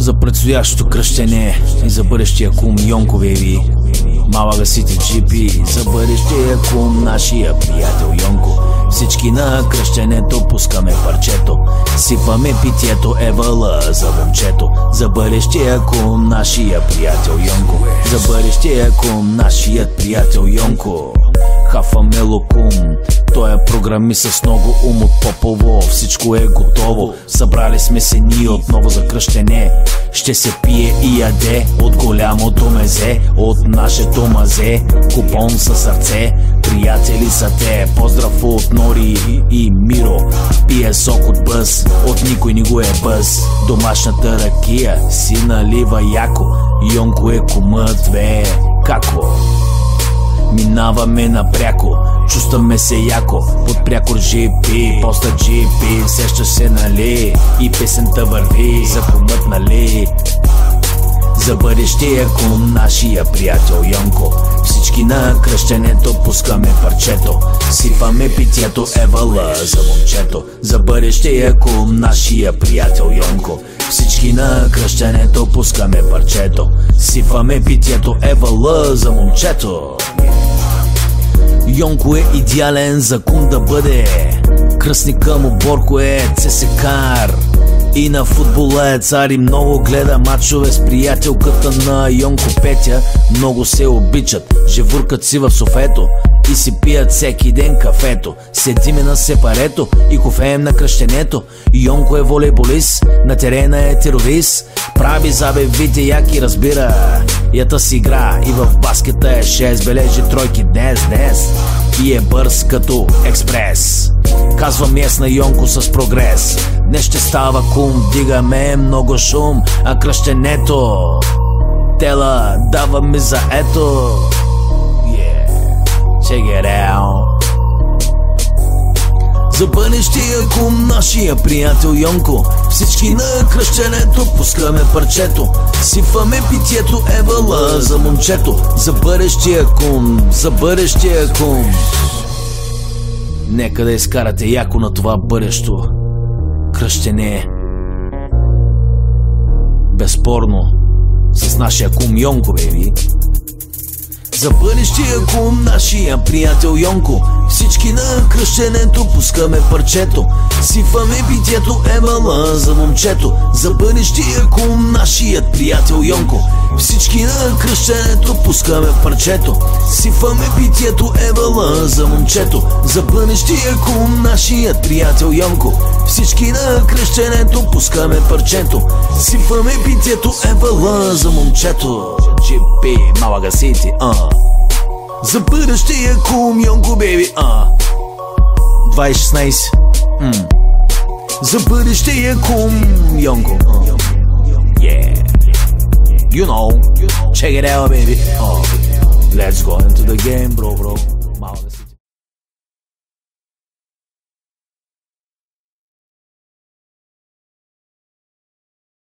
За предстоящото кръщене и за бъдещия кум Йонко, бейби. Малага Сити GP. За бъдещия кум нашия приятел Йонко. Всички на кръщенето пускаме парчето. Сипаме питието, евала за момчето. За бъдещия кум нашия приятел Йонко. За бъдещия кум нашият приятел Йонко. Хафаме локум. Той е програмист с много ум от Попово. Всичко е готово. Събрали сме се ние отново за кръщене. Ще се пие и яде от голямото мезе, от нашето мазе. Купон със сърце, приятели са те. Поздрав от Нори и Миро. Пие сок от бъз, от никой ни го е бъз. Домашната ракия си налива яко. Йонко е кумът, бе, како? Минаваме напряко, чувстваме се яко. Под прякор GP, поста GP. Сещаш се, нали? И песента върви за кумът, нали? За бъдещия кум нашия приятел Йонко. Всички на кръщенето пускаме парчето. Сипаме питието, евала за момчето. За бъдещия кум нашия приятел Йонко. Всички на кръщенето пускаме парчето. Сипаме питието, евала за момчето. Йонко е идеален за кум да бъде. Кръстника му Борко е ЦСКАР. И на футбола е цар и много гледа мачове с приятелката на Йонко Петя. Много се обичат, живуркат си в софето и си пият всеки ден кафето. Седиме на сепарето и кофеем на кръщенето. Йонко е волейболист, на терена е терорист. Прави забавите яки, разбира ята си игра. И в баскета е 6, бележи тройки днес. И е бърз като експрес. Казва мес на Йонко с прогрес. Днес ще става кум, дигаме много шум. А кръщенето тела даваме за ето. Check it out. За бъдещия кум нашия приятел Йонко. Всички на кръщенето пускаме парчето. Сипваме питието, евала за момчето. За бъдещия кум, за бъдещия кум. Нека да изкарате яко на това бъдещо кръщене. Безспорно с нашия кум Йонко, бейби. За бъдещия кум нашия приятел Йонко. Всички на кръщенето пускаме парчето. Сипваме питието, евала за момчето. За бъдещия кум нашият приятел Йонко. Всички на кръщенето пускаме парчето. Сипваме питието, евала за момчето. За бъдещия кум нашият приятел Йонко. Всички на кръщенето пускаме парчето. Сипваме питието, евала за момчето. GP, Малага Сити, За бъдещия кум Йонко, бейби, 2016. За бъдещия кум Йонко, yeah. You know, check it out, baby. Let's go into the game, bro. Малага Сити.